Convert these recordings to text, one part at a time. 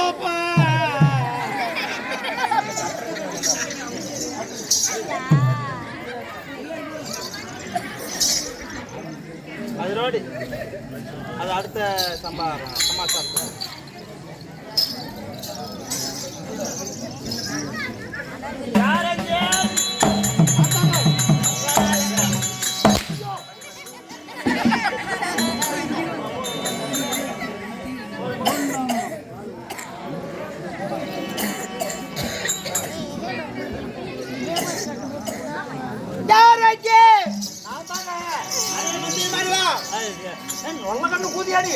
பாப்பா அது ரோடு அது அடுத்த சமாச்சாரம் கூதியாடி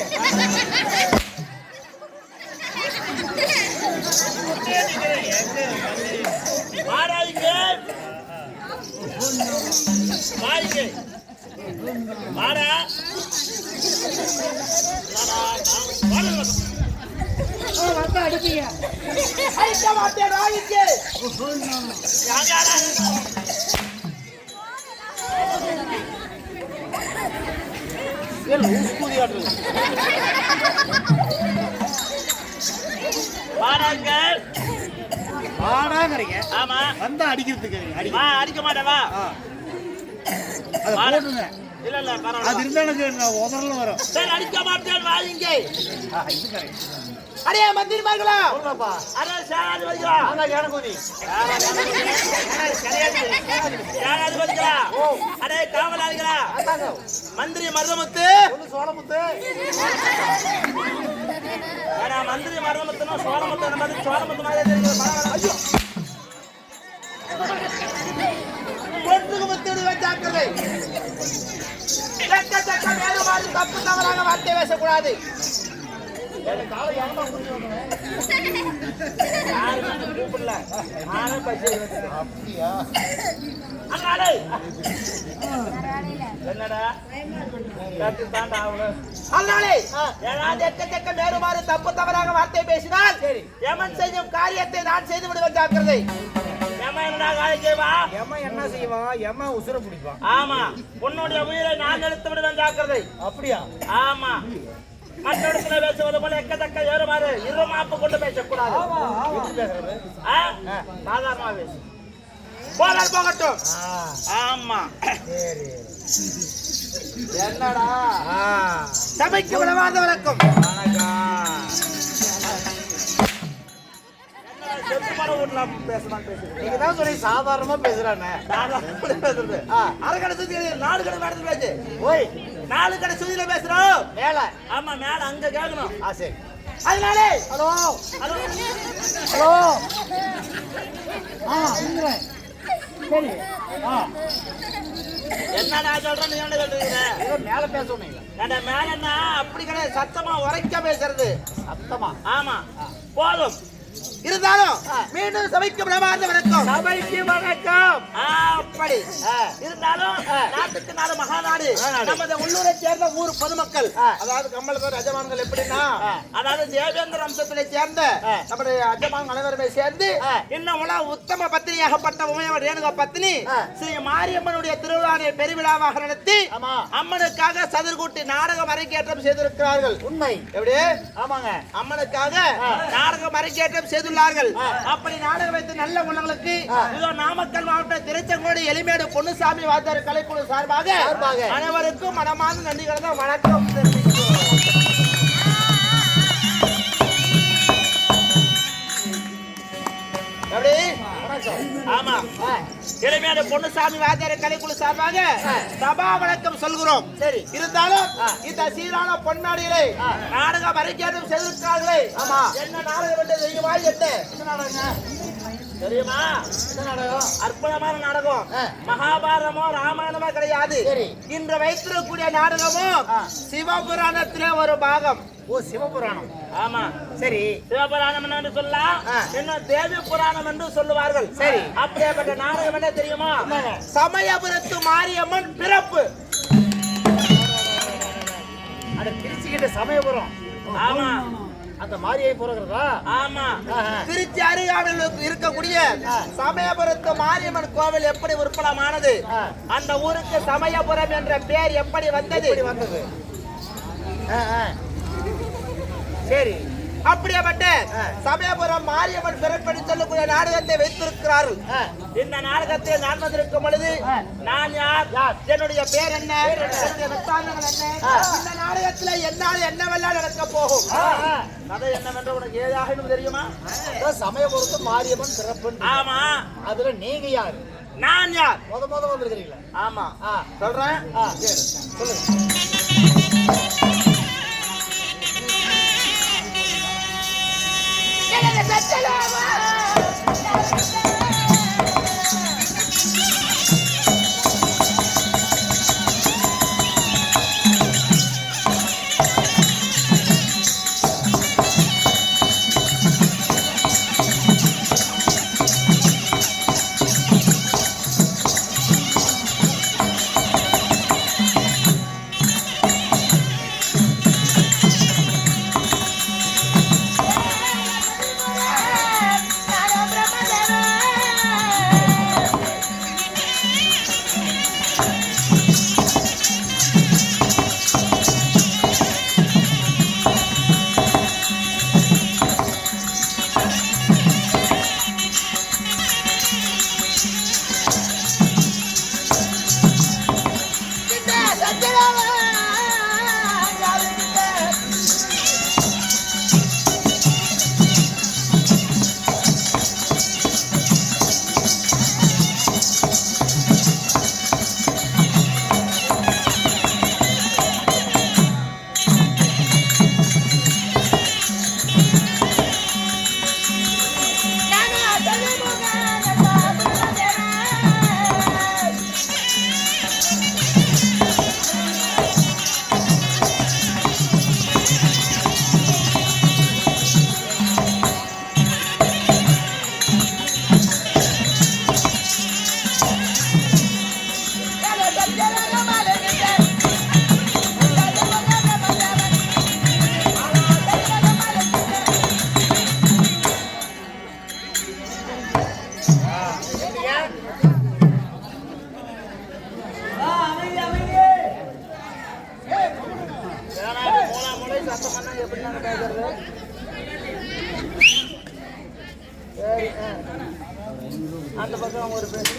அடிப்பீங்க ஆமா வந்தா அடிக்கிறதுக்கு அடிக்க மாட்டேவா இல்ல இல்ல அது இருந்தா உதறல வரும். சரி அடிக்க மாட்டேன் வாங்க. அடே மந்திரிமார்களா சொல்லுப்பா. அடே சாராது வரிகளா அங்க கேனகுதி. சாராது வரிகளா ஓ அடே காவலாளிகளா அதாங்க மந்திரி மருதமுத்து சொல்லு சோழமுத்து. அட மந்திரி மருதமுத்துனா சோழமுத்து நம்ம சோழமுத்து மாதிரி தெரியுது. ஐயோ கொட்டுக்கு முத்துடி வச்சாக்கலை. சக்க சக்க வேறுபாடு தப்பு தவறாக வார்த்தை பேசக்கூடாது. எனக்கு காலை யாரமா கூப்பிடுவாங்க. யாருமே கூப்பிடல. நானே பசி அப்படியா? அண்ணாடே. என்னடா? கட்டி தாண்டா அவள. அண்ணாடே. ஏதாவது எக்க வேறுபாடு தப்பு தவறாக வார்த்தை பேசினால் சரி. யமன் செய்யும் காரியத்தை நான் செய்து விடுவேன் ஜாக்கிரதை. யமன் என்ன காரியம் செய்வான்? யமன் என்ன செய்வான்? யமன் உசுர பிடிப்பான். ஆமா. உன்னுடைய உயிரை நான் எடுத்து விடுவேன் ஜாக்கிரதை. அப்படியா? ஆமா. மற்றொருத்தனை பேசுவது போல எக்கத்தக்க ஏறுமாறு இருமாப்பு கொண்டு பேசக்கூடாது. சாதாரணமா பேசு. போனால் போகட்டும். ஆமா என்னடா சபைக்கு விடவாத வழக்கம். நீங்கதான் சொல்லி சாதாரணமா பேசுறானே. பேசுறது அரைக்கடை சுத்தி நாலு கடை மேடத்துல பேசு. ஓய் நாலு கடை சுத்தியில பேசுறோம் மேல. ஆமா மேல அங்க கேட்கணும். சரி அதனாலே ஹலோ ஹலோ ஹலோ சரி என்னடா சொல்ற நீ என்ன சொல்றீங்க? மேல பேசணும். மேல என்ன அப்படி கிடையாது. சத்தமா உரைக்க பேசுறது. சத்தமா ஆமா போதும். இருந்தாலும் மீண்டும் சபைக்கு பிரமாண்ட வணக்கம். சபைக்கு வணக்கம். அப்படி இருந்தாலும் நாட்டுக்கு நாடு மகாநாடு நமது உள்ளூரை சேர்ந்த ஊர் பொதுமக்கள் அதாவது கம்பளத்தோர் அஜமான்கள் எப்படின்னா அதாவது தேவேந்திர வம்சத்திலே சேர்ந்த நம்முடைய அஜமான் அனைவருமே சேர்ந்து இன்னும் உத்தம பத்தினியாகப்பட்ட உமையவர் ரேணுகா பத்தினி ஸ்ரீ மாரியம்மனுடைய திருவிழாவை பெருவிழாவாக நடத்தி அம்மனுக்காக சதுர்கூட்டி நாடகம் அரங்கேற்றம் செய்திருக்கிறார்கள். உண்மை எப்படி? ஆமாங்க அம்மனுக்காக நாடகம் அரங்கேற்றம் செய்துள்ளார்கள். அப்படி நாடகம் வைத்து நல்ல குணங்களுக்கு இதோ நாமக்கல் மாவட்ட திருச்செங்கோடு எலிமேடு பொன்னுசாமி வாத்தியார் கலைக்குழு சார்பாக அனைவருக்கும் மனமார்ந்த நன்றிகளை தான் வணக்கம் எப்படி? ஆமா எலிமேடு பொன்னுசாமி வாத்தியார் கலைக்குழு சார்பாக சபா வணக்கம் சொல்கிறோம். சரி இருந்தாலும் இந்த சீரான பொன்னாடிகளை நாடகம் அரங்கேற்றம் செய்திருக்கிறார்களே. ஆமா என்ன நாடகம் என்று தெரியுமா? என்ன நாடகம் தெரியுமா? அற்புதமான நாடகம். மகாபாரதமோ ராமாயணமோ கிடையாது. இன்று வைத்திருக்கக்கூடிய நாடகமும் சிவபுராணத்திலே ஒரு பாகம். ஓ சிவபுராணம். ஆமா சரி சிவபுராணம் என்று சொல்லலாம். இன்னும் தேவி புராணம் என்று சொல்லுவார்கள். சரி அப்படியேப்பட்ட நாடகம் என்ன தெரியுமா? சமயபுரத்து மாரியம்மன் பிறப்பு. அத திருச்சிக்கிட்ட சமயபுரம். ஆமா அந்த மாரியை போறதா? ஆமா திருச்சி அருகாமையில் இருக்கக்கூடிய சமயபுரத்து மாரியம்மன் கோவில் எப்படி உற்பலமானது? அந்த ஊருக்கு சமயபுரம் என்ற பெயர் எப்படி வந்தது? சரி அப்படியேப்பட்ட சமயபுரம் மாரியம்மன் பிறப்படி சொல்லக்கூடிய நாடகத்தை வைத்திருக்கிறார்கள். இந்த நாடகத்தை நான் வந்திருக்கும் பொழுது நான் யார், என்னுடைய பேர் என்ன, என்னுடைய வட்டாரங்கள் என்ன, இந்த நாடகத்துல என்னால் என்னவெல்லாம் நடக்க போகும், கதை என்னவென்று உனக்கு ஏதாவது தெரியுமா? சமயபுரத்து மாரியம்மன் பிறப்பு. ஆமா. அதுல நீங்க யாரு? நான் யார்? முத வந்திருக்கிறீங்களா? ஆமா. சொல்றேன், சொல்லுங்க. அந்த பக்கம் ஒரு பேசி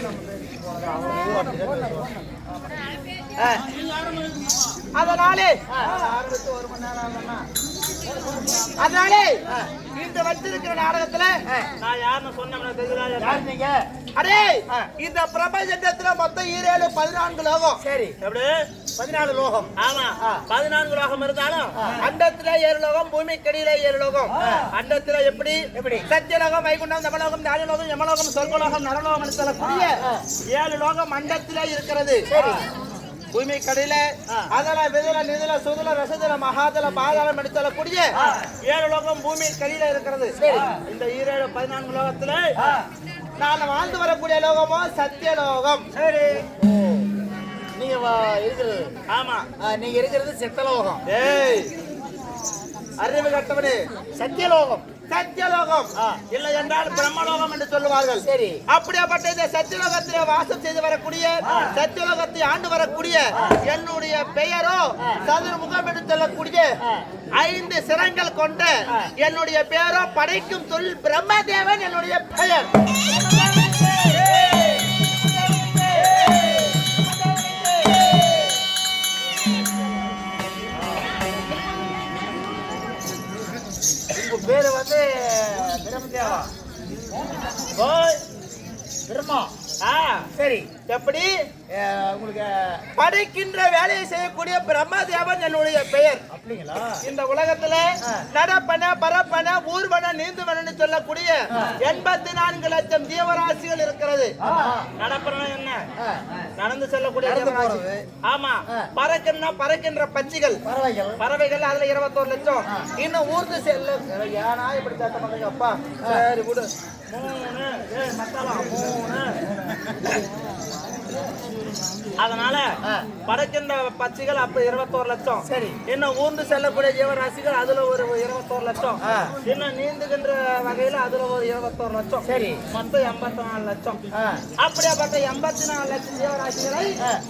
அதனாலே ஆரம்பித்து 1 மணி நேரம் அதனாலே இந்த வச்சிருக்கிற நாடகத்துல நான் யாருன்னு சொன்னேன் தெரியல. அடே இந்த பிரபஞ்சத்துல மொத்தம் 14 லோகம். சரி, எப்படி 14 லோகம்? ஆமா, 14 லோகம் இருந்தாலும் அண்டத்துல 7 லோகம், பூமிக்கடியில 7 லோகம். அண்டத்துல எப்படி எப்படி சத்தியலோகம், வைகுண்டம், தமலோகம், தானியலோகம், யமலோகம், சொர்க்கலோகம், நரலோகம் சொல்லக்கூடிய 7 லோகம் அண்டத்துல இருக்கிறது. சரி, பூமி கடையில அதல விதல நிதல சுதல ரசதல மகாதல பாதாளம் எடுத்தக்கூடிய 7 லோகம் பூமி கடையில இருக்கிறது. இந்த 14 லோகத்துல நான் வாழ்ந்து வரக்கூடிய லோகமோ சத்தியலோகம். சரி, நீங்க இருக்கிறது? ஆமா, நீங்க இருக்கிறது சித்தலோகம். ஏய் அறிவு கட்டவனே, சத்தியலோகம். சத்தியலோகம் இல்லை என்றால் பிரம்மலோகம் என்று சொல்லுவார்கள். சரி, அப்படியாப்பட்ட இந்த சத்தியலோகத்திலே வாசம் செய்து வரக்கூடிய, சத்தியலோகத்தை ஆண்டு வரக்கூடிய என்னுடைய பெயரோ சதுர்முகம் என்று சொல்லக்கூடிய 5 சிரங்கள் கொண்ட என்னுடைய பெயரோ படைக்கும் தொழில் பிரம்மதேவன் என்னுடைய பெயர். பேரு வந்து பிரம்மதேவா. பிரம்மா. சரி, எப்படி உங்களுக்கு படைக்கின்ற வேலையை செய்யக்கூடிய பிரம்மதேவன் என்னுடைய பெயர். அப்படிங்களா? இந்த உலகத்துல நடப்பன, பரப்பன, ஊர்வன, நீந்துவன சொல்லக்கூடிய 84 லட்சம் ஜீவராசிகள் இருக்கிறது. நடப்பன என்ன? நடந்து செல்லக்கூடிய ஜீவராசி. ஆமா, பறக்கின்ற பட்சிகள், பறவைகள் அதுல 21 லட்சம். இன்னும் ஊர்ந்து செல்ல ஏனா இப்படி சத்தம் பண்ணுங்க அப்பா. சரி விடு. 3 அதனால பறக்கின்ற பட்சிகள் அப்ப 21 லட்சம். சரி, இன்னும் ஊர்ந்து செல்லக்கூடிய ஜீவராசிகள் அதுல ஒரு 21 லட்சம். இன்னும் நீந்துகின்ற வகையில அதுல ஒரு 21 லட்சம். சரி, மொத்தம் 84 லட்சம். அப்படியாப்பட்ட 84 லட்சம் ஜீவராசிகளை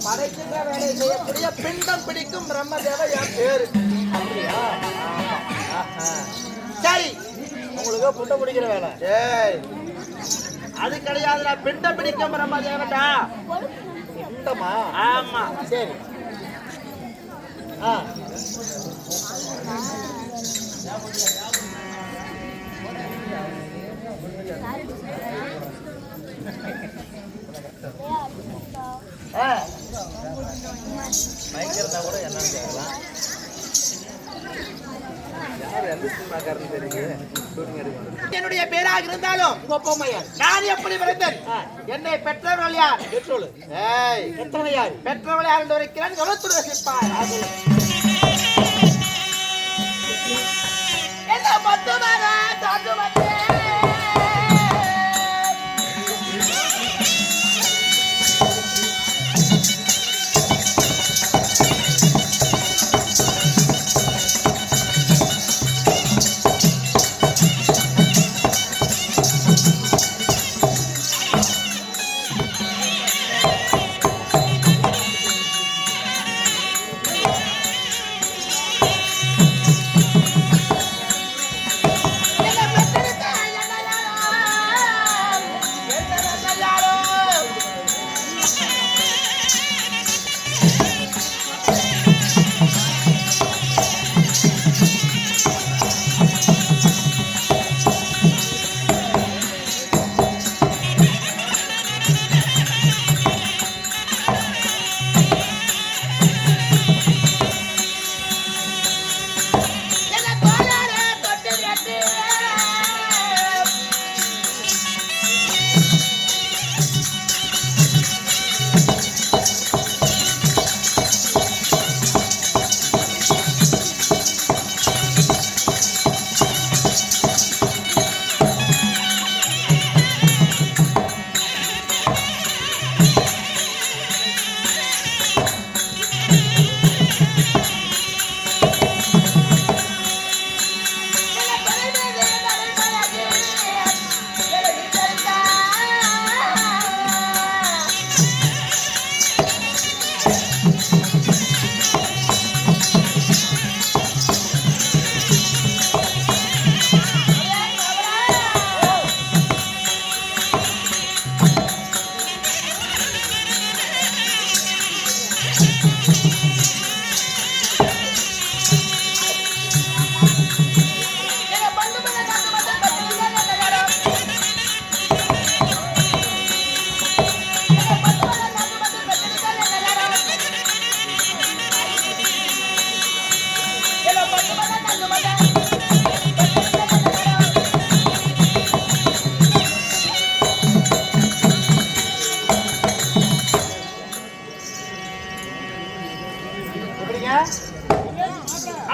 படைக்கின்ற வேலையை செய்யக்கூடிய பிண்டம் பிடிக்கும் பிரம்மதேவ என் பேரு. அப்படியா? சரி, உங்களுக்கு புட்டை பிடிக்கிற வேலை. ஏய் அது கிடையாதுடா, பிண்ட பிடிக்க பிரம்மதேவன்டா. பிண்டமா? ஆமா. சரி. பயங்கரதா கூட என்னன்னு கேட்கலாம். என்னுடைய பேராக இருந்தாலும் நான் எப்படி பிறந்தேன்? என்னை பெற்றவர்கள் யார்? பெட்ரோல். ஏய், எத்தனை யார்? பெற்றவர்கள் யார் என்று இருக்கிறான் கவனத்துடன் ரசிப்பார். என்ன மொத்தமாக தாண்டு வந்தேன்.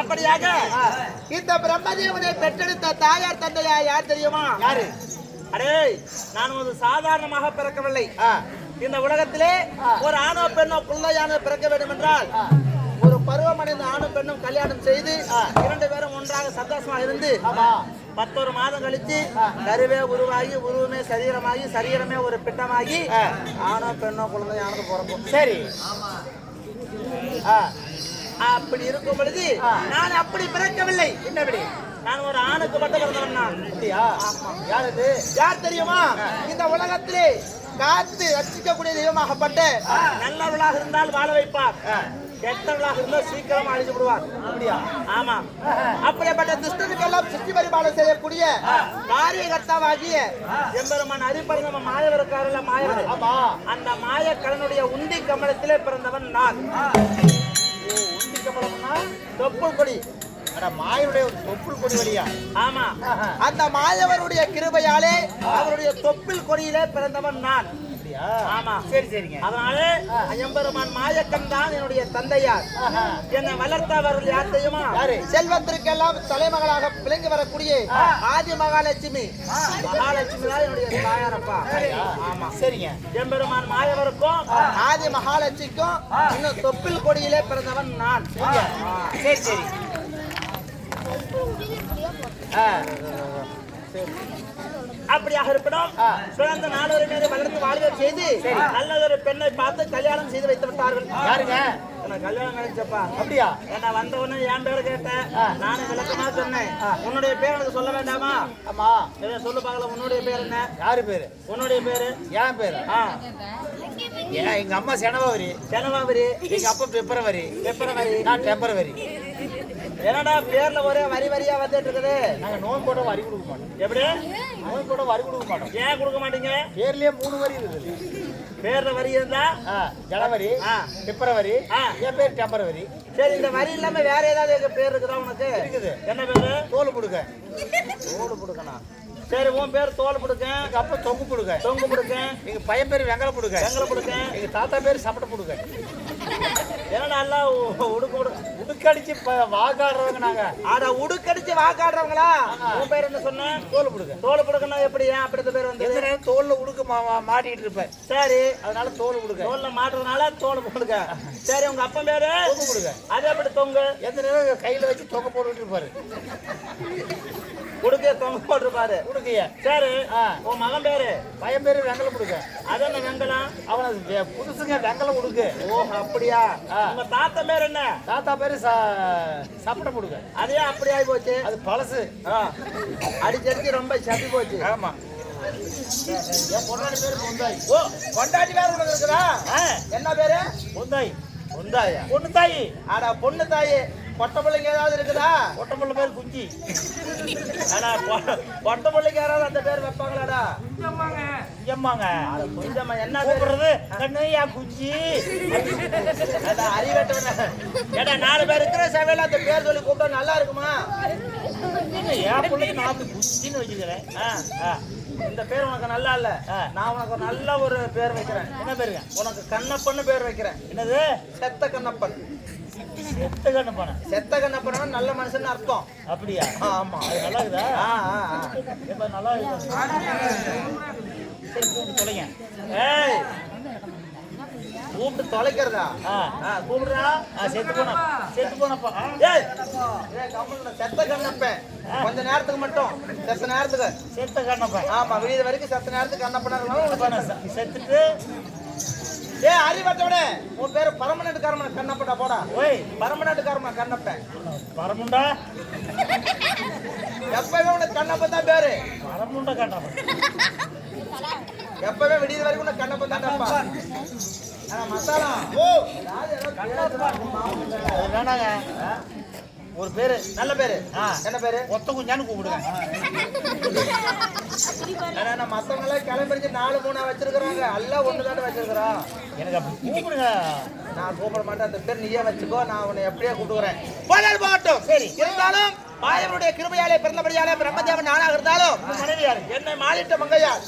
அப்படியாக இந்த பிரம்மதேவனை பெற்றெடுத்த தாயார் தந்தையா யார் தெரியுமா? யாரு? அடே, நான் ஒரு சாதாரணமாக பிறக்கவில்லை. இந்த உலகத்திலே ஒரு ஆணோ பெண்ணோ பிள்ளையான பிறக்க வேண்டும் என்றால் ஒரு பருவமடைந்த ஆணும் பெண்ணும் கல்யாணம் செய்து 2 பேரும் ஒன்றாக சந்தோஷமாக இருந்து 11 மாதம் கழிச்சு கருவே உருவாகி, உருவமே சரீரமாகி, சரீரமே ஒரு பிண்டமாகி ஆணோ பெண்ணோ குழந்தையானது பிறக்கும். சரி. அப்படி இருக்கும் பொழுது நான் அப்படி பிறக்கவில்லை. என்னபடி? நான் ஒரு ஆணுக்கு மட்டும் பிறந்தவன். நான் அப்படியா? யார் அது? யார் தெரியுமா? இந்த உலகத்திலே காத்து ரட்சிக்கக்கூடிய தெய்வமாகப்பட்ட நல்லவர்களாக இருந்தால் வாழ வைப்பார், கெட்டவர்களாக இருந்தால் சீக்கிரம் அழிச்சு விடுவார். அப்படியா? ஆமா. அப்படிப்பட்ட துஷ்டனுக்கெல்லாம் சுற்றி பரிபாலனை செய்யக்கூடிய காரியகர்த்தாவாகிய எம்பெருமான் அரிபரந்த மாயவருக்காரல்ல மாயவர். ஆமா. அந்த மாயக்கடனுடைய உண்டி கமலத்திலே பிறந்தவன் நான். உண்டி கமலம்னா தொப்புள் கொடி. மாயனுடைய தொப்புள் கொடி வழியா? ஆமா. அந்த மாயவருடைய கிருபையாலே அவருடைய தொப்புள் கொடியிலே பிறந்தவன் நான். ஆமா. சரி சரிங்க. அதனால எம்பெருமான் மாயக்கன் தான் என்னுடைய தந்தையார். என்னை வளர்த்தவர்கள் யார் தெரியுமா? செல்வத்திற்கெல்லாம் தலைமகளாக விளங்கி வரக்கூடிய ஆதி மகாலட்சுமி. மகாலட்சுமி தான் என்னுடைய தாயாரப்பா. ஆமா. சரிங்க. எம்பெருமான் மாயவருக்கும் ஆதி மகாலட்சுமிக்கும் இன்னும் தொப்பில் கொடியிலே பிறந்தவன் நான். சரி சரி. அப்படியாக இருப்பினும் சுழந்த நாடொரு மீது வளர்ந்து வாழ்வை செய்து நல்லதொரு பெண்ணை பார்த்து கல்யாணம் செய்து வைத்து விட்டார்கள். யாருங்க? உனக்கு கல்யாணம் நினைச்சப்பா. அப்படியா? ஏன்னா வந்த உடனே என் பேரை கேட்டேன். ஆ. நானும் விளக்கமா சொன்னேன். உன்னுடைய பேர் எனக்கு சொல்ல வேண்டாமா? ஆமா. இதை சொல்லு பார்க்கலாம். உன்னுடைய பேர் என்ன? யாரு பேரு? உன்னுடைய பேரு? என் பேரு? ஆ, ஏன் எங்க அம்மா செனவாவரி, ஜனவரி, எங்க அப்பா பிப்ரவரி, பிப்ரவரி. நான் டெம்பரவரி. என்னடா பேர்ல ஒரே வரி வரியா வந்துட்டு இருக்குது? நாங்க நோய் போட வரி கொடுக்க மாட்டோம். எப்படி? நோய் போட வரி கொடுக்க மாட்டோம். ஏன் கொடுக்க மாட்டீங்க? பேர்லயே 3 வரி இருக்குது. பேர்ல வரி இருந்தா ஜனவரி, ஆ. பிப்ரவரி, ஆ. என் பேர் டெம்பரவரி. சரி, இந்த வரி இல்லாம வேற ஏதாவது பேர் இருக்குதா உனக்கு? இருக்குது. என்ன பேரு? தோல் புடுக்க. தோல் புடுக்கணும். சரி, உன் பேர் தோல் புடுக்கேன். எங்க அப்பா தொங்கு புடுக்க. தொங்கு புடுக்கேன். எங்க பையன் பேர் வெங்கல புடுக்க. வெங்கல புடுக்கேன். எங்க தாத்தா பேர் சப்பட்ட புடுக்க. என்னடா எல்லாம் உடுக்கு உடுக்கடிச்சு வாக்காடுறவங்க நாங்க. அட உடுக்கடிச்சு வாக்காடுறவங்களா? உன் பேர் என்ன சொன்ன? தோல் புடுக்க. தோல் புடுக்கனா எப்படி? ஏன் அப்படி இந்த பேர் வந்து? எந்த நேரம் தோல்ல உடுக்க மாட்டிட்டு இருப்பேன். சரி, அதனால தோல் புடுக்க. தோல்ல மாட்டுறதுனால தோல் புடுக்க. சரி, உங்க அப்பன் பேரு? தொங்கு புடுக்க. அது எப்படி தொங்கு? எந்த நேரம் கையில வச்சு தொங்க போட்டுட்டு இருப்பாரு. உடுக்க தொங்க போட்டிருப்பாரு. உடுக்கைய. சரி, ஆ. உன் மகன் பேரு? பையன் பேரு வெங்கல புடுக்க. அது என்ன வெங்கலம்? அவன புதுசுங்க வெங்கல உடுக்கு. ஓ, அப்படியா? ஆ. உங்க தாத்தா பேர் என்ன? தாத்தா பேரு சப்பட்ட புடுக்க. அதே அப்படி ஆகி போச்சு. அது பழசு. அடிச்சடிச்சு ரொம்ப சப்பி போச்சு. ஆமா. என் பொண்டாடி பேரு பொந்தாய். ஓ, கொண்டாடி பேர் உனக்கு இருக்குதா? என்ன பேரு? பொந்தாய். பொந்தாயா? பொண்ணு தாயி. ஆடா பொண்ணு தாயி. பொட்டை பிள்ளைங்க ஏதாவது இருக்குதா? பொட்டம்புள்ள பேர் குஞ்சி. ஆனா பொட்டை பிள்ளைங்க யாராவது அந்த பேர் வைப்பாங்களாடா? எம்மாங்க. குஞ்சம்மா. என்ன பேரு? கூப்பிடுறது கண்ணையா குஞ்சி. அடா அறிவட்டவன. ஏடா 4 பேர் இருக்கிற சபையில அந்த பேர் சொல்லி கூப்பிட்டா நல்லா இருக்குமா? என் பிள்ளைக்கு நான் குஞ்சின்னு வச்சுக்கிறேன். இந்த பேர் உனக்கு நல்லா இல்ல. நான் உனக்கு ஒரு நல்ல ஒரு பேர் வைக்கிறேன். என்ன பேருங்க? உனக்கு கண்ணப்பன்னு பேர் வைக்கிறேன். என்னது? செத்த கண்ணப்பன். செத்த கண்ணு போன. செத்த கண்ணப்பன் நல்ல மனுஷன் அர்த்தம். அப்படியா? ஆமா. அது நல்லா இருக்குதா? இப்ப நல்லா இருக்கு. சரி, கூப்பிட்டு தொலைங்க. ஏய், கூப்பிட்டு தொலைக்கிறதா? கூப்பிடுறா. செத்து போனப்பா. ஏய், கம்முனு செத்த கண்ணப்பன். கொஞ்ச நேரத்துக்கு மட்டும். செத்த நேரத்துக்கு. செத்த கண்ணப்பா. ஆமா, விடிய வரைக்கும் செத்த நேரத்துக்கு கண்ணப்பனா இருக்கணும். செத்துட்டு ஏய், அறிவட்டவனே, உன் பேரு பரமநட்டு காரமன கண்ணப்படா போடா. ஓய், பரமநட்டு காரமன கண்ணப்பன். பரமுண்டா. எப்பவே உனக்கு கண்ணப்பன் தான் பேரு. பரமுண்டா கண்ணப்பா. எப்பவே விடிய வரைக்கும் உனக்கு கண்ணப்பன் தான்ப்பா. மசாலா. ஓ, அது வேணாங்க. ஒரு பேரு நல்ல பேரு. என்ன பேரு? ஒத்த குஞ்சான்னு கூப்பிடுங்க. மத்தவங்க எல்லாம் கிளம்பிடுச்சு 4-3 வச்சிருக்கிறாங்க. எல்லாம் ஒண்ணுதானே வச்சிருக்கிறோம். எனக்கு அப்படி கூப்பிடுங்க. நான் கூப்பிட மாட்டேன். அந்த பேர் நீயே வச்சுக்கோ. நான் உன்னை எப்படியே கூப்பிடுறேன். போகட்டும். சரி, இருந்தாலும் மாயவனுடைய கிருபையாலே பிறந்தபடியாலே பிரம்மதேவன் நானாக இருந்தாலும் மனைவி யாரு? என்னை மாலிட்ட மங்கையார்.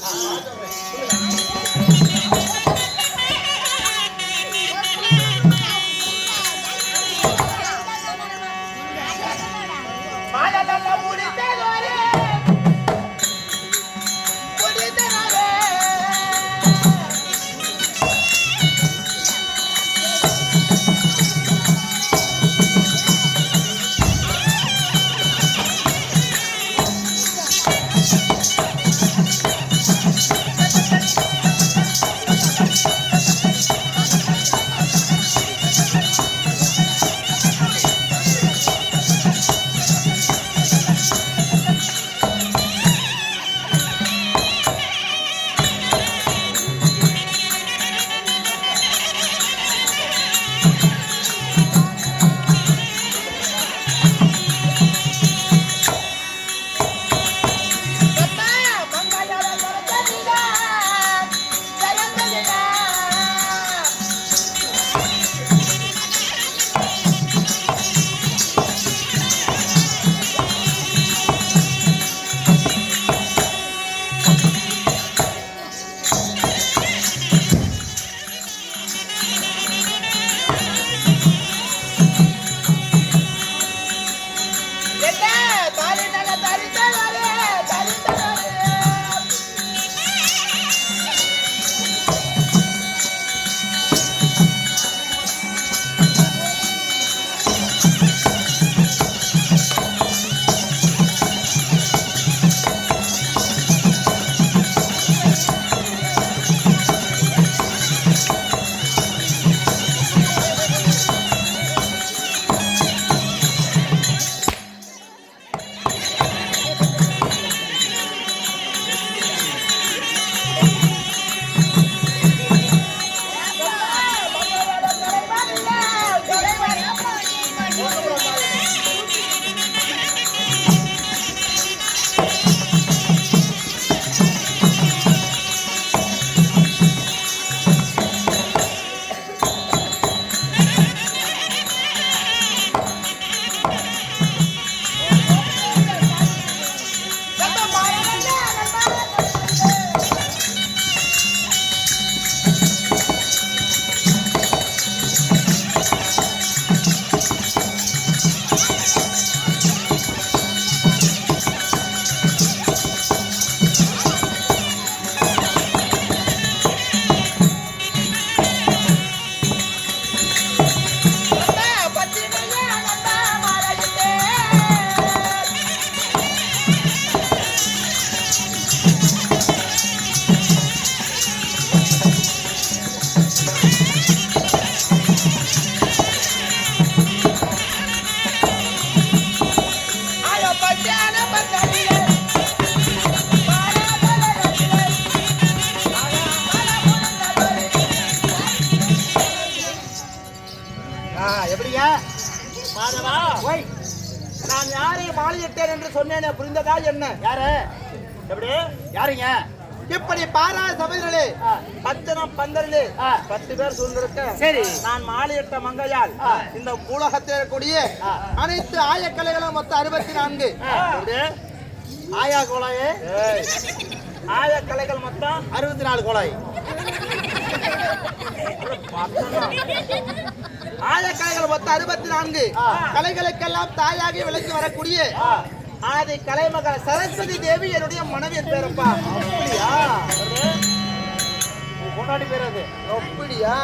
சொன்னேனே புரிந்ததா என்ன? யாரு எப்படி யாருங்க? இப்படி பாரா சபைகளிலே பச்சனம் பந்தரிலே 10 பேர் சொல்லிருக்க. சரி. நான் மாலையிட்ட மங்கையால் இந்த உலகத்தில் இருக்கக்கூடிய அனைத்து ஆயக்கலைகளும் மொத்தம் 64. எப்படி? ஆயா கோலாயே ஆயக்கலைகள் மொத்தம் 64 கோலாய். ஆயக்கலைகள் மொத்தம் 64. கலைகளுக்கெல்லாம் தாயாகி விளக்கி வரக்கூடிய ஆதி கலைமகள் சரஸ்வதி தேவி என்னுடைய மனைவியின் பேரப்பா. அப்படியா? கொண்டாடி பேர் அது. அப்படியா?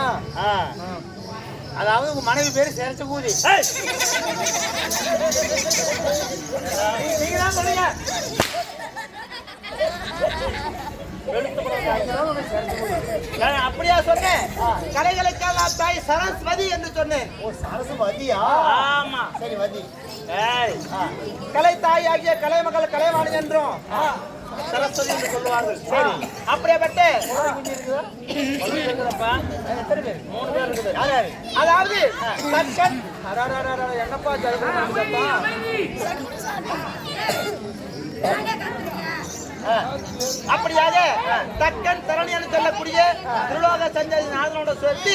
அதாவது உங்க மனைவி பேரு சேரச்ச கூதி. நீங்க தான் சொல்லுங்க. அப்படியா சொன்னேன்? கலைகளுக்கெல்லாம் தாய் சரஸ்வதி என்று சொன்னேன். ஓ சரஸ்வதியா? ஆமா. சரி வதி. கலை தாய் ஆகிய கலைமகள் கலைவாணி என்றும் சரஸ்வதி என்று சொல்லுவார்கள். சரி. அப்படியேப்பட்ட எத்தனை பேர்? 3 பேர் இருக்குது. யார் யாரு? அதாவது தக்கன் என்னப்பா ஜெயபுரம் அப்படியாக தக்கன் தரணி என்று சொல்லக்கூடிய திருலோக சஞ்சரி நாதனோட சேர்த்து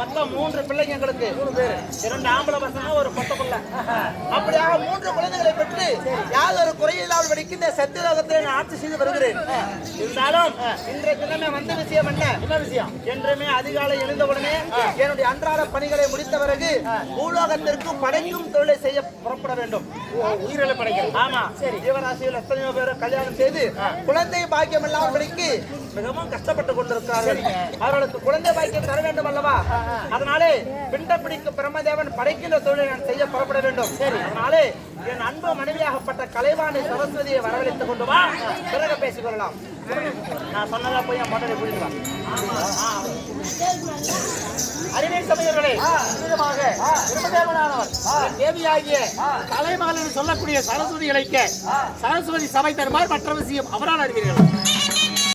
மொத்தம் 3 பிள்ளைங்க எங்களுக்கு. 3 பேர், 2 ஆம்பளை பசங்க, ஒரு பொட்ட பிள்ளை. அப்படியாக 3 குழந்தைகளை பெற்று யாதொரு குறையில்லாமல் படிக்கின்ற சத்தியலோகத்தை நான் ஆட்சி செய்து வருகிறேன். இருந்தாலும் இன்றைய தினமே வந்த விஷயம் என்ன விஷயம்? என்றுமே அதிகாலை எழுந்தவுடனே என்னுடைய அன்றாட பணிகளை முடித்த பிறகு பூலோகத்திற்கு படைக்கும் தொழிலை செய்ய புறப்பட வேண்டும். உயிரிழை படைக்கிறது. ஆமா. சரி. ஜீவராசியில் எத்தனையோ பேரை கல்யாணம் செய்து குழந்தை பாக்கியம் இல்லாமலுக்கு மிகவும் கஷ்டப்பட்டு கொண்டிருக்கிறார்கள். அவர்களுக்கு குழந்தை பாக்கியம் தர வேண்டும் அல்லவா? அதனாலே பிண்ட பிடிக்கும் பிரம்மதேவன் படைக்கின்ற தொழிலை நான் செய்ய புறப்பட வேண்டும். அதனாலே என் அன்பு மனைவியாகப்பட்ட கலைவாணி சரஸ்வதியை வரவழைத்துக் கொண்டு வா, பிறகு பேசிக் கொள்ளலாம். நான் சொன்னதா போய் என் மொட்டை பிடிக்கலாம். அறிவியல் சமயங்களே, பிரம்மதேவனானவர் தேவியாகிய கலைமகள் என்று சொல்லக்கூடிய சரஸ்வதி இழைக்க சரஸ்வதி சபை தருமாறு மற்ற விஷயம் அவரால் அறிவீர்கள்.